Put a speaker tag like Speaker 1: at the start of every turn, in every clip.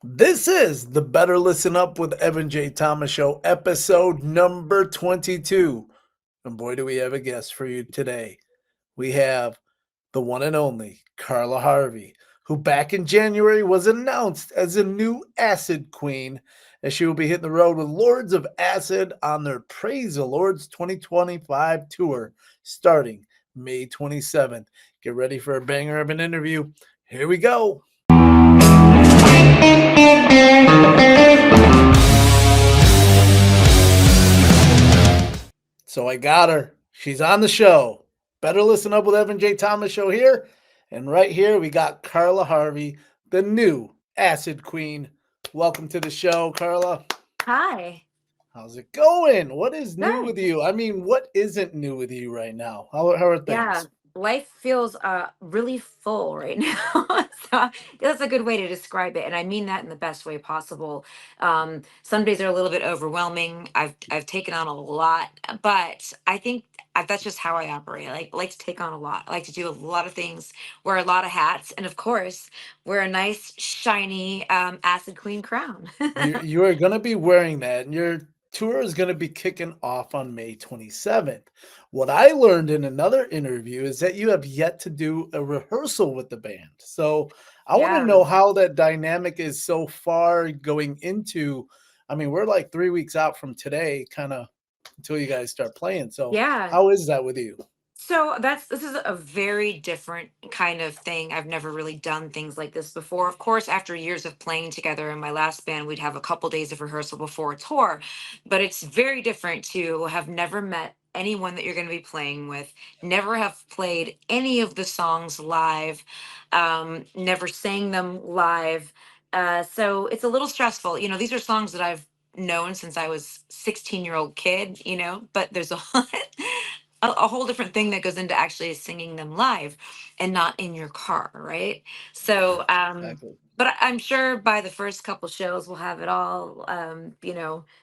Speaker 1: This is the Better Listen Up with Evan J. Thomas Show, episode number 22. And boy, do we have a guest for you today. We have the one and only Carla Harvey, who back in January was announced as a new Acid Queen, as she will be hitting the road with Lords of Acid on their Praise the Lord's 2025 tour starting May 27th. Get ready for a banger of an interview. Here we go. So I got her. She's on the show. Better Listen Up with Evan J. Thomas Show here. And right here, we got Carla Harvey, the new Acid Queen. Welcome to the show, Carla.
Speaker 2: Hi.
Speaker 1: How's it going? What is new
Speaker 2: Good.
Speaker 1: with you? I mean, what isn't new with you right now? How are
Speaker 2: Yeah,
Speaker 1: things?
Speaker 2: life feels really full right now. So that's a good way to describe it, and I mean that in the best way possible. Some days are a little bit overwhelming. I've taken on a lot, but I think that's just how I operate. I like to take on a lot. I like to do a lot of things, wear a lot of hats, and of course, wear a nice shiny acid queen crown.
Speaker 1: You are going to be wearing that, and your tour is going to be kicking off on May 27th. What I learned in another interview is that you have yet to do a rehearsal with the band. So I want to
Speaker 2: Yeah.
Speaker 1: know how that dynamic is so far going into. I mean, we're like 3 weeks out from today, kind of until you guys start playing. So
Speaker 2: Yeah.
Speaker 1: how is that with you?
Speaker 2: So this is a very different kind of thing. I've never really done things like this before. Of course, after years of playing together in my last band, we'd have a couple days of rehearsal before a tour. But it's very different to have never met anyone that you're going to be playing with, never have played any of the songs live, never sang them live. So it's a little stressful. These are songs that I've known since I was 16-year-old kid, but there's a a whole different thing that goes into actually singing them live and not in your car, right? So,
Speaker 1: Exactly.
Speaker 2: but I'm sure by the first couple shows we'll have it all,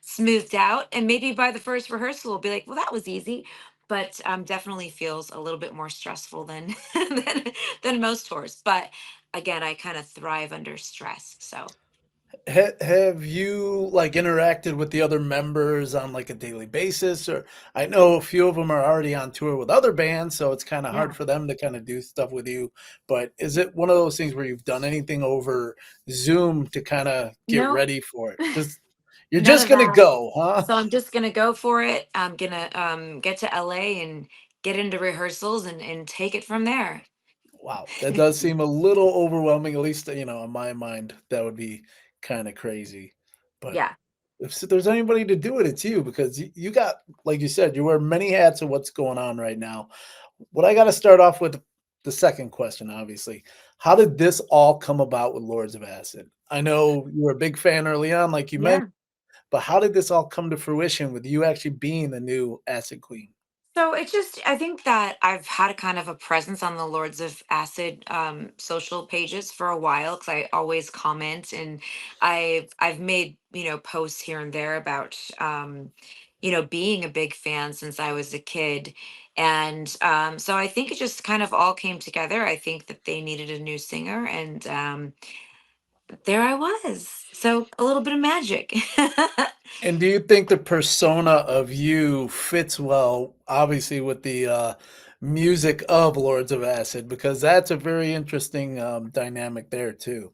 Speaker 2: smoothed out, and maybe by the first rehearsal we'll be like, well, that was easy. But definitely feels a little bit more stressful than than most tours. But again, I kind of thrive under stress. So
Speaker 1: Have you like interacted with the other members on like a daily basis? Or I know a few of them are already on tour with other bands, so it's kind of hard
Speaker 2: yeah,
Speaker 1: for them to kind of do stuff with you. But is it one of those things where you've done anything over Zoom to kind of get
Speaker 2: no,
Speaker 1: ready for it? Just you're
Speaker 2: none
Speaker 1: just
Speaker 2: of
Speaker 1: gonna
Speaker 2: that.
Speaker 1: go, huh?
Speaker 2: So I'm just gonna go for it. I'm gonna get to LA and get into rehearsals and take it from there.
Speaker 1: Wow, that does seem a little overwhelming. At least in my mind, that would be kind of crazy. But
Speaker 2: Yeah.
Speaker 1: if there's anybody to do it, it's you because you got, like you said, you wear many hats of what's going on right now. What I got to start off with the second question, obviously. How did this all come about with Lords of Acid? I know you were a big fan early on, like you mentioned,
Speaker 2: Yeah.
Speaker 1: but how did this all come to fruition with you actually being the new Acid Queen?
Speaker 2: So it's just, I think that I've had a kind of a presence on the Lords of Acid social pages for a while because I always comment, and I've made posts here and there about being a big fan since I was a kid. And so I think it just kind of all came together. I think that they needed a new singer, and there I was. So a little bit of magic.
Speaker 1: And do you think the persona of you fits well, obviously, with the music of Lords of Acid? Because that's a very interesting dynamic there, too.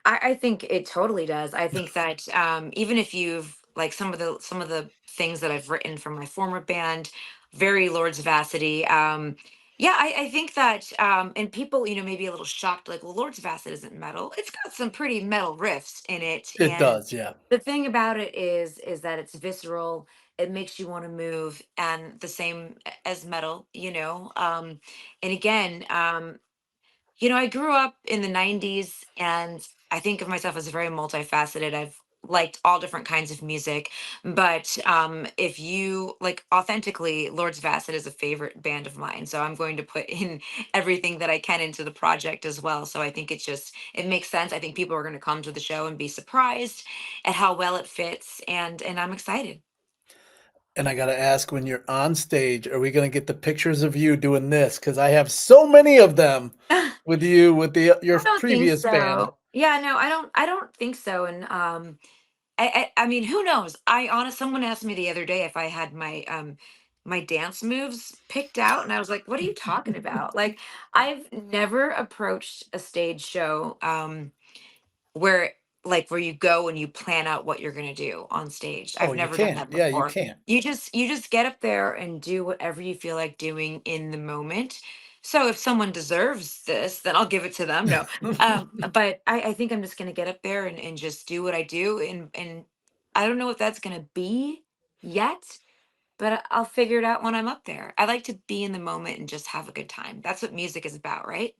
Speaker 2: I think it totally does. I think that even if you've like some of the things that I've written from my former band, very Lords of Acid. Yeah, I think that and people, maybe a little shocked, like, well, Lords of Acid isn't metal. It's got some pretty metal riffs in it.
Speaker 1: It
Speaker 2: And
Speaker 1: does, yeah.
Speaker 2: the thing about it is that it's visceral. It makes you want to move, and the same as metal. And again, I grew up in the 90s, and I think of myself as very multifaceted. I've liked all different kinds of music. But if you like authentically, Lords of Acid is a favorite band of mine. So I'm going to put in everything that I can into the project as well. So I think it makes sense. I think people are going to come to the show and be surprised at how well it fits. And I'm excited.
Speaker 1: And I gotta ask, when you're on stage, are we gonna get the pictures of you doing this? Because I have so many of them
Speaker 2: I
Speaker 1: with you with your
Speaker 2: don't think
Speaker 1: previous band.
Speaker 2: so. Yeah, no, I don't think so. And I mean, who knows? Someone asked me the other day if I had my dance moves picked out, and I was like, "What are you talking about?" Like, I've never approached a stage show where where you go and you plan out what you're going to do on stage.
Speaker 1: Oh,
Speaker 2: I've
Speaker 1: you
Speaker 2: never done
Speaker 1: can't.
Speaker 2: that
Speaker 1: Yeah, you
Speaker 2: before.
Speaker 1: can't.
Speaker 2: You just get up there and do whatever you feel like doing in the moment. So if someone deserves this, then I'll give it to them. No. But I think I'm just going to get up there and just do what I do, and I don't know what that's going to be yet, but I'll figure it out when I'm up there. I like to be in the moment and just have a good time. That's what music is about, right?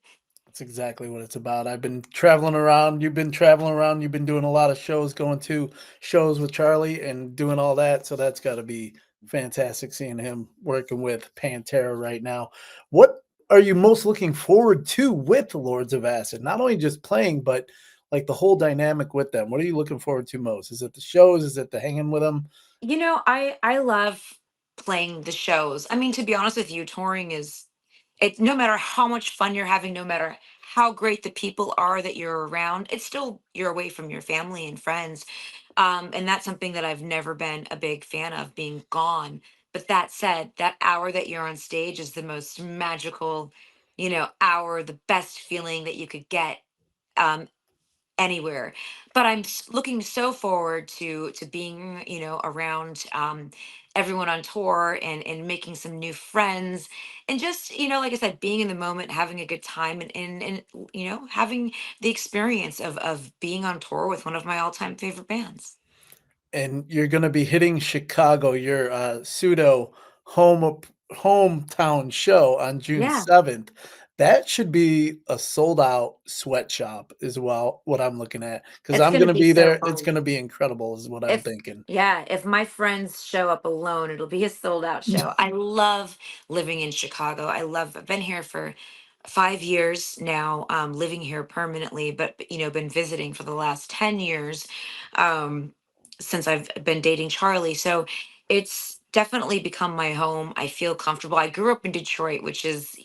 Speaker 1: That's exactly what it's about. I've been traveling around. You've been traveling around. You've been doing a lot of shows, going to shows with Charlie and doing all that. So that's got to be fantastic seeing him working with Pantera right now. What are you most looking forward to with the Lords of Acid? Not only just playing, but like the whole dynamic with them. What are you looking forward to most? Is it the shows? Is it the hanging with them?
Speaker 2: I love playing the shows. I mean, to be honest with you, touring is it no matter how much fun you're having, no matter how great the people are that you're around, it's still you're away from your family and friends. And that's something that I've never been a big fan of, being gone. But that said, that hour that you're on stage is the most magical, hour, the best feeling that you could get. Um, Anywhere. But looking so forward to being, around everyone on tour, and making some new friends, and just, like I said, being in the moment, having a good time, and having the experience of being on tour with one of my all-time favorite bands.
Speaker 1: And you're gonna be hitting Chicago, your, pseudo hometown show on June
Speaker 2: Yeah,
Speaker 1: 7th. That should be a sold out sweatshop as well, what I'm looking at, because 'cause
Speaker 2: it's
Speaker 1: I'm
Speaker 2: gonna
Speaker 1: gonna
Speaker 2: be
Speaker 1: be
Speaker 2: so
Speaker 1: there, it's
Speaker 2: fun.
Speaker 1: gonna be incredible is what I'm
Speaker 2: if
Speaker 1: thinking.
Speaker 2: yeah, if my friends show up alone, it'll be a sold out show. I love living in Chicago. I've been here for 5 years now, living here permanently, but been visiting for the last 10 years, um since I've been dating Charlie. So it's definitely become my home. I feel comfortable. I grew up in Detroit, which is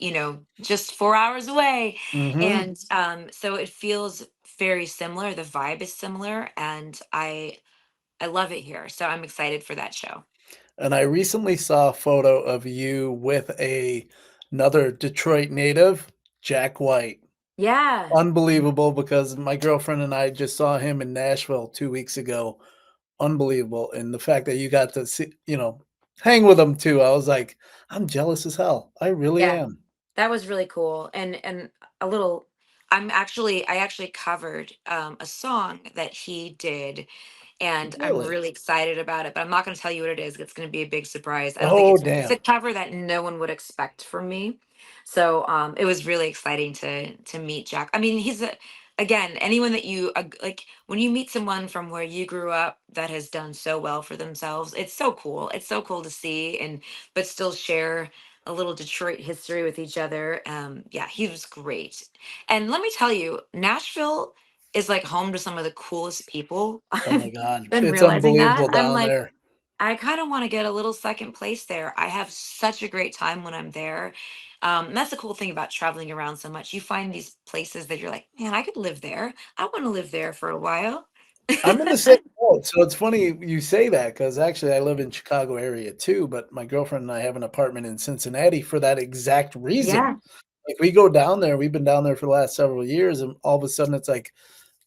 Speaker 2: just 4 hours away,
Speaker 1: Mhm.
Speaker 2: and so it feels very similar. The vibe is similar, and I love it here, so I'm excited for that show.
Speaker 1: And I recently saw a photo of you with another Detroit native, Jack White.
Speaker 2: Yeah.
Speaker 1: Unbelievable because my girlfriend and I just saw him in Nashville 2 weeks ago. Unbelievable, and the fact that you got to see hang with him too, I was like, "I'm jealous as hell." I really
Speaker 2: Yeah,
Speaker 1: am.
Speaker 2: that was really cool, and a little I actually covered, a song that he did, and I'm
Speaker 1: Really?
Speaker 2: really excited about it, but I'm not gonna tell you what it is. It's gonna be a big surprise. I don't think
Speaker 1: Oh,
Speaker 2: it's a
Speaker 1: damn.
Speaker 2: cover that no one would expect from me. So, it was really exciting to meet Jack. I mean, again, anyone that like, when you meet someone from where you grew up that has done so well for themselves, it's so cool. It's so cool to see, and but still share a little Detroit history with each other. Yeah, he was great. And let me tell you, Nashville is like home to some of the coolest people.
Speaker 1: Oh my
Speaker 2: I've
Speaker 1: god.
Speaker 2: been
Speaker 1: It's
Speaker 2: realizing that.
Speaker 1: unbelievable
Speaker 2: I'm
Speaker 1: down
Speaker 2: like,
Speaker 1: there.
Speaker 2: I kind of want to get a little second place there. I have such a great time when I'm there. And that's the cool thing about traveling around so much. You find these places that you're like, man, I could live there. I want to live there for a while.
Speaker 1: I'm in the same boat, so it's funny you say that because actually I live in Chicago area too, but my girlfriend and I have an apartment in Cincinnati for that exact reason.
Speaker 2: Yeah.
Speaker 1: Like, we go down there, we've been down there for the last several years, and all of a sudden, it's like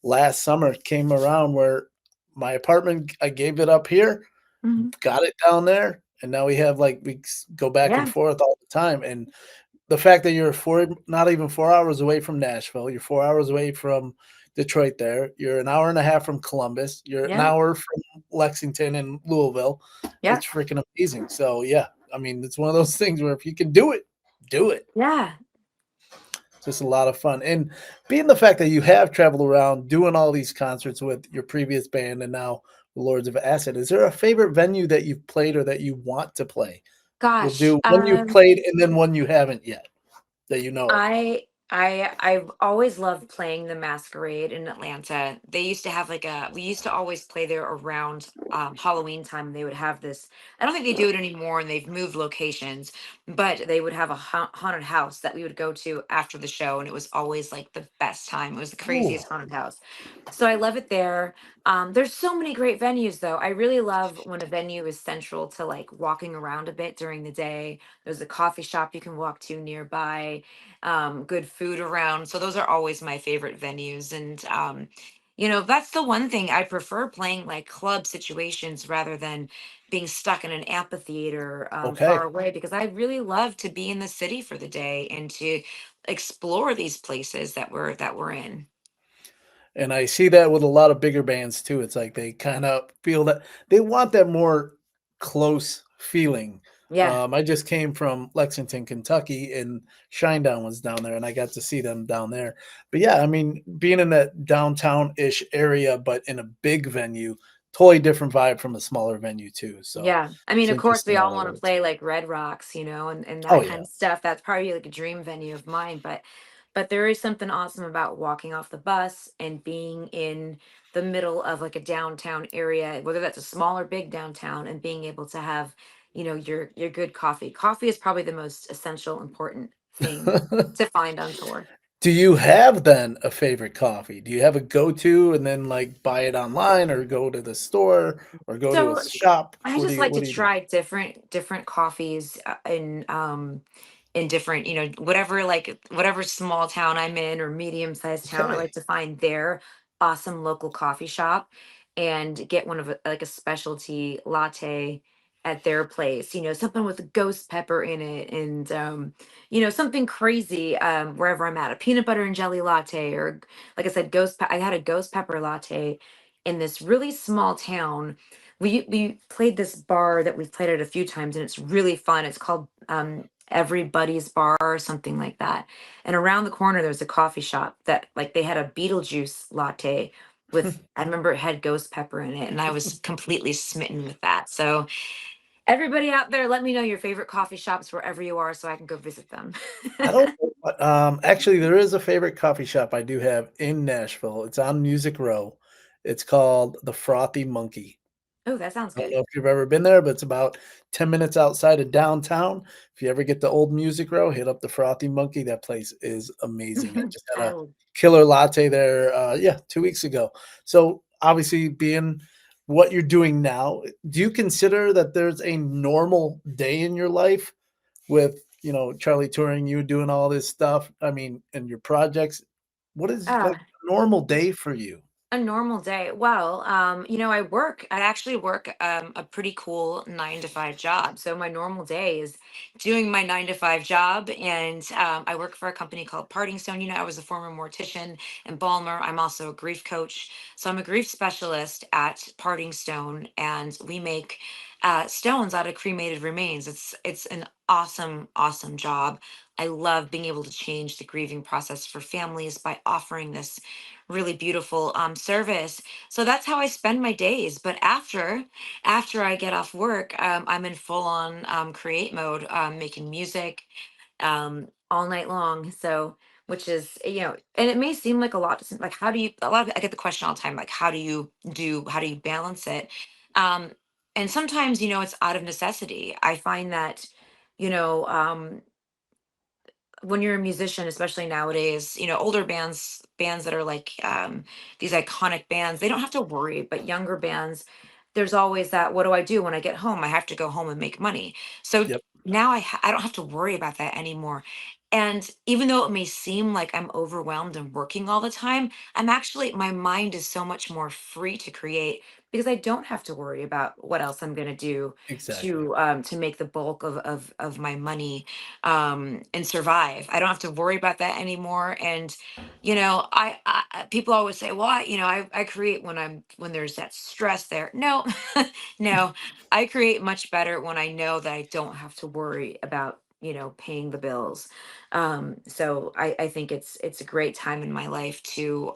Speaker 1: last summer came around where my apartment I gave it up here,
Speaker 2: Mhm.
Speaker 1: got it down there, and now we have, like go back and
Speaker 2: Yeah.
Speaker 1: forth all the time, and the fact that you're 4 not even 4 hours away from Nashville, you're 4 hours away from Detroit there, you're an hour and a half from Columbus, you're an
Speaker 2: Yeah.
Speaker 1: hour from Lexington and Louisville.
Speaker 2: Yeah.
Speaker 1: It's freaking amazing. So, yeah, I mean, it's one of those things where if you can do it, do it.
Speaker 2: Yeah.
Speaker 1: Just a lot of fun, and being the fact that you have traveled around doing all these concerts with your previous band and now the Lords of Acid, is there a favorite venue that you've played or that you want to play? We'll
Speaker 2: Gosh.
Speaker 1: do one you've played and then one you haven't yet that you know of.
Speaker 2: I've always loved playing the Masquerade in Atlanta. They used to have like a we used to always play there around Halloween time. They would have this. I don't think they do it anymore, and they've moved locations. But they would have a haunted house that we would go to after the show, and it was always like the best time. It was the
Speaker 1: Ooh,
Speaker 2: craziest haunted house. So I love it there. There's so many great venues, though. I really love when a venue is central to like walking around a bit during the day. There's a coffee shop you can walk to nearby, good food around. So those are always my favorite venues. And, that's the one thing I prefer, playing like club situations rather than being stuck in an amphitheater far
Speaker 1: okay.
Speaker 2: away, because I really love to be in the city for the day and to explore these places that we're in.
Speaker 1: And I see that with a lot of bigger bands too. It's like they kind of feel that they want that more close feeling.
Speaker 2: Yeah.
Speaker 1: I just came from Lexington, Kentucky, and Shinedown was down there, and I got to see them down there. But yeah, I mean, being in that downtown-ish area, but in a big venue, totally different vibe from a smaller venue too. So
Speaker 2: Yeah. I mean,
Speaker 1: it's
Speaker 2: of course, we
Speaker 1: interesting
Speaker 2: all
Speaker 1: how that
Speaker 2: want to
Speaker 1: works.
Speaker 2: play like Red Rocks, and
Speaker 1: Oh
Speaker 2: that kind
Speaker 1: yeah.
Speaker 2: of stuff. That's probably like a dream venue of mine. But there is something awesome about walking off the bus and being in the middle of like a downtown area, whether that's a small or big downtown, and being able to have, your good coffee. Coffee is probably the most essential, important thing to find on tour.
Speaker 1: Do you have then a favorite coffee? Do you have a go-to and then, like, buy it online or go to the store or go to a
Speaker 2: So
Speaker 1: shop?
Speaker 2: I just like
Speaker 1: What
Speaker 2: to
Speaker 1: do you do?
Speaker 2: try different coffees, in different, whatever small town I'm in or medium sized town. I like
Speaker 1: Okay.
Speaker 2: to find their awesome local coffee shop and get one of like a specialty latte at their place. Something with a ghost pepper in it, and something crazy, wherever I'm at, a peanut butter and jelly latte, or like I said, I had a ghost pepper latte in this really small town. We played this bar that we've played at a few times, and it's really fun. It's called Everybody's Bar or something like that. And around the corner there's a coffee shop that, like, they had a Beetlejuice latte with, I remember, it had ghost pepper in it, and I was completely smitten with that. So everybody out there, let me know your favorite coffee shops wherever you are so I can go visit them.
Speaker 1: I don't know what actually, there is a favorite coffee shop I do have in Nashville. It's on Music Row. It's called The Frothy Monkey.
Speaker 2: Oh, that sounds
Speaker 1: I don't
Speaker 2: good.
Speaker 1: know if you've ever been there, but it's about 10 minutes outside of downtown. If you ever get to Old Music Row, hit up the Frothy Monkey. That place is amazing. I just had a
Speaker 2: Oh,
Speaker 1: killer latte there, yeah, 2 weeks ago. So, obviously, being what you're doing now, do you consider that there's a normal day in your life with, Charlie touring, you doing all this stuff? I mean, and your projects. What is, like,
Speaker 2: uh,
Speaker 1: a normal day for you?
Speaker 2: A normal day. Well, I actually work a pretty cool 9 to 5 job. So my normal day is doing my 9 to 5 job. And I work for a company called Parting Stone. I was a former mortician and balmer. I'm also a grief coach. So I'm a grief specialist at Parting Stone, and we make stones out of cremated remains. It's an awesome, awesome job. I love being able to change the grieving process for families by offering this really beautiful service. So that's how I spend my days. But after I get off work, I'm in full on create mode, making music all night long. So, which is, and it may seem like a lot to like, how do you, a lot of, I get the question all the time, like, how do you balance it? Um, and sometimes, it's out of necessity. I find that, you know, um, when you're a musician, especially nowadays, older bands that are like, these iconic bands, they don't have to worry. But younger bands, there's always that, what do I do when I get home? I have to go home and make money. So
Speaker 1: Yep,
Speaker 2: now I don't have to worry about that anymore. And even though it may seem like I'm overwhelmed and working all the time, my mind is so much more free to create, because I don't have to worry about what else I'm going to do
Speaker 1: exactly.
Speaker 2: to make the bulk of my money, and survive. I don't have to worry about that anymore. And people always say, "Well, I create when there's that stress there." No, no, I create much better when I know that I don't have to worry about paying the bills. So I think it's a great time in my life to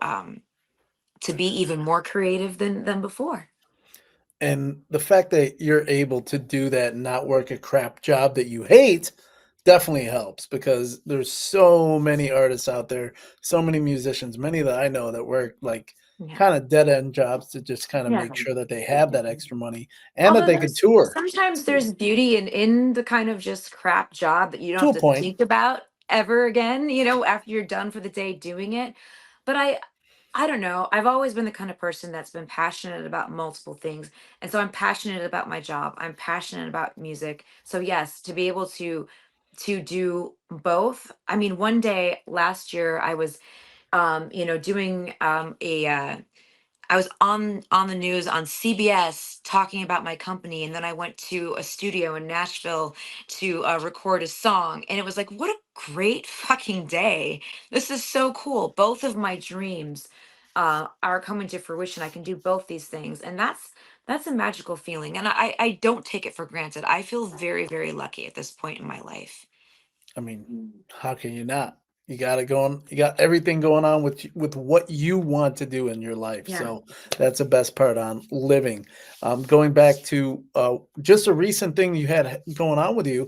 Speaker 2: be even more creative than before.
Speaker 1: And the fact that you're able to do that and not work a crap job that you hate, definitely helps because there's so many artists out there, so many musicians, many that I know that work like
Speaker 2: Yeah.
Speaker 1: kind of dead end jobs to just kind of
Speaker 2: Yeah.
Speaker 1: make sure that they have that extra money and that
Speaker 2: Although
Speaker 1: they could
Speaker 2: there's
Speaker 1: tour
Speaker 2: sometimes there's beauty in the kind of just crap job that you don't
Speaker 1: to
Speaker 2: have
Speaker 1: a
Speaker 2: to
Speaker 1: point.
Speaker 2: think about ever again, after you're done for the day doing it. But I don't know. I've always been the kind of person that's been passionate about multiple things. And so I'm passionate about my job. I'm passionate about music. So yes, to be able to do both. I mean, one day last year I was doing a I was on the news on CBS talking about my company, and then I went to a studio in Nashville to record a song, and it was like, what a great fucking day! This is so cool. Both of my dreams are coming to fruition. I can do both these things, and that's a magical feeling, and I don't take it for granted. I feel very very lucky at this point in my life.
Speaker 1: I mean, how can you not? You got it going. You got everything going on with what you want to do in your life.
Speaker 2: Yeah,
Speaker 1: So that's the best part on living. Going back to just a recent thing you had going on with you,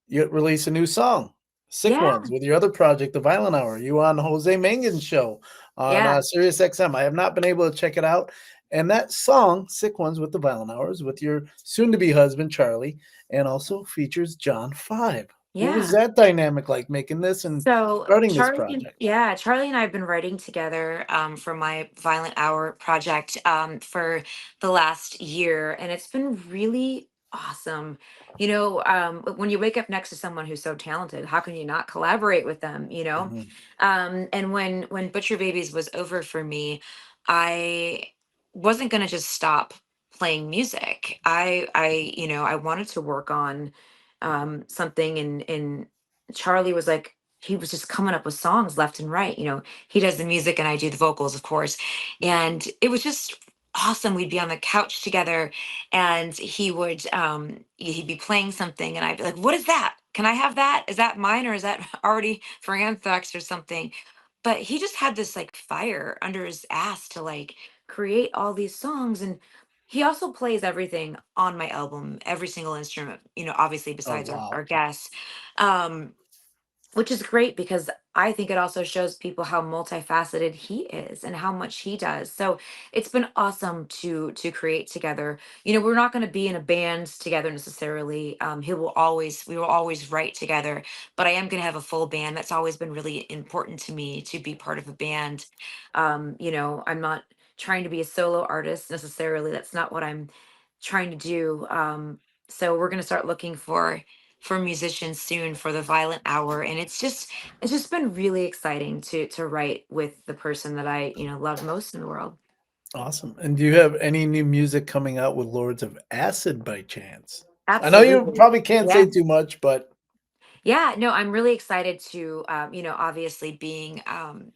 Speaker 1: you released a new song, "Sick
Speaker 2: yeah,
Speaker 1: Ones," with your other project, The Violent Hour. You on Jose Mangan's show on
Speaker 2: yeah,
Speaker 1: Sirius XM. I have not been able to check it out. And that song, "Sick Ones" with The Violent Hours, with your soon-to-be husband Charlie, and also features John Five. What was
Speaker 2: yeah.
Speaker 1: that dynamic like making this and
Speaker 2: So
Speaker 1: starting this project?
Speaker 2: Charlie and I have been writing together for my Violent Hour project for the last year, and it's been really awesome. When you wake up next to someone who's so talented, how can you not collaborate with them?
Speaker 1: Mhm.
Speaker 2: And when Butcher Babies was over for me, I wasn't gonna just stop playing music. I wanted to work on something, and Charlie was like, he was just coming up with songs left and right. He does the music and I do the vocals, of course. And it was just awesome. We'd be on the couch together, and he'd be playing something and I'd be like, what is that? Can I have that? Is that mine, or is that already for Anthrax or something? But he just had this like fire under his ass to like create all these songs. And he also plays everything on my album, every single instrument, obviously
Speaker 1: Oh,
Speaker 2: besides our
Speaker 1: wow.
Speaker 2: guests. um which is great because I think it also shows people how multifaceted he is and how much he does. So it's been awesome to create together. We're not going to be in a band together necessarily. We will always write together, but I am going to have a full band. That's always been really important to me, to be part of a band. I'm not trying to be a solo artist necessarily. That's not what I'm trying to do. So we're going to start looking for musicians soon for the Violent Hour, and it's just been really exciting to write with the person that I love most in the world.
Speaker 1: Awesome. And do you have any new music coming out with Lords of Acid by chance? I know you
Speaker 2: Absolutely.
Speaker 1: probably can't
Speaker 2: Yeah.
Speaker 1: say too much, but
Speaker 2: Yeah, no, I'm really excited to obviously being the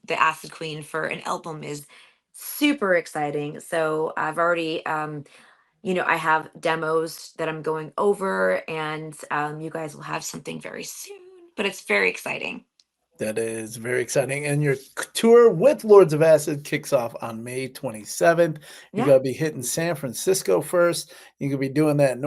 Speaker 2: Acid Queen for an album is super exciting. So I've already I have demos that I'm going over, and you guys will have something very soon, but it's very exciting.
Speaker 1: that is very exciting. And your tour with Lords of Acid kicks off on May 27th. You're
Speaker 2: Yeah.
Speaker 1: going to be hitting San Francisco first. You're going to be doing that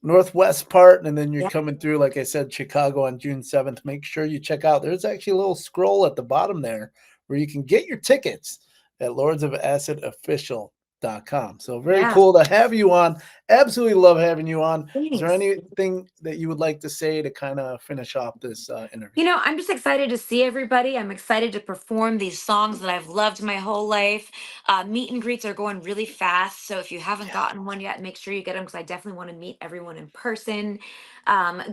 Speaker 1: northwest part, and then you're
Speaker 2: Yeah.
Speaker 1: coming through, like I said, Chicago on June 7th. Make sure you check out. There's actually a little scroll at the bottom there where you can get your tickets at lordsofacidofficial.com. So very
Speaker 2: Yeah.
Speaker 1: cool to have you on. Absolutely love having you on. Is there
Speaker 2: Thanks.
Speaker 1: anything that you would like to say to kind of finish off this interview?
Speaker 2: I'm just excited to see everybody. I'm excited to perform these songs that I've loved my whole life. Meet and greets are going really fast. So if you haven't
Speaker 1: Yeah.
Speaker 2: gotten one yet, make sure you get them because I definitely want to meet everyone in person.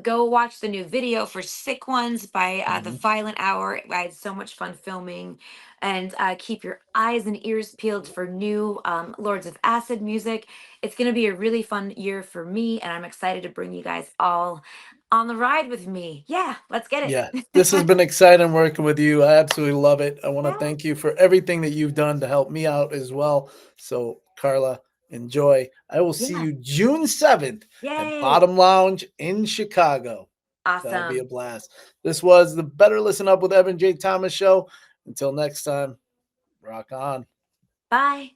Speaker 2: Go watch the new video for Sick Ones by The
Speaker 1: Mhm.
Speaker 2: Violent Hour. I had so much fun filming. And keep your eyes and ears peeled for new Lords of Acid music. It's going to be a really fun year for me. And I'm excited to bring you guys all on the ride with me. Yeah, let's get
Speaker 1: Yeah, this has
Speaker 2: it.
Speaker 1: been exciting working with you. I absolutely love it. I want to
Speaker 2: Yeah.
Speaker 1: thank you for everything that you've done to help me out as well. So, Carla, enjoy. I will see
Speaker 2: Yeah.
Speaker 1: you June 7th at
Speaker 2: Yay.
Speaker 1: Bottom Lounge in Chicago. That'll be a
Speaker 2: Awesome.
Speaker 1: blast. This was the Better Listen Up with Evan J. Thomas show. Until next time, rock on.
Speaker 2: Bye.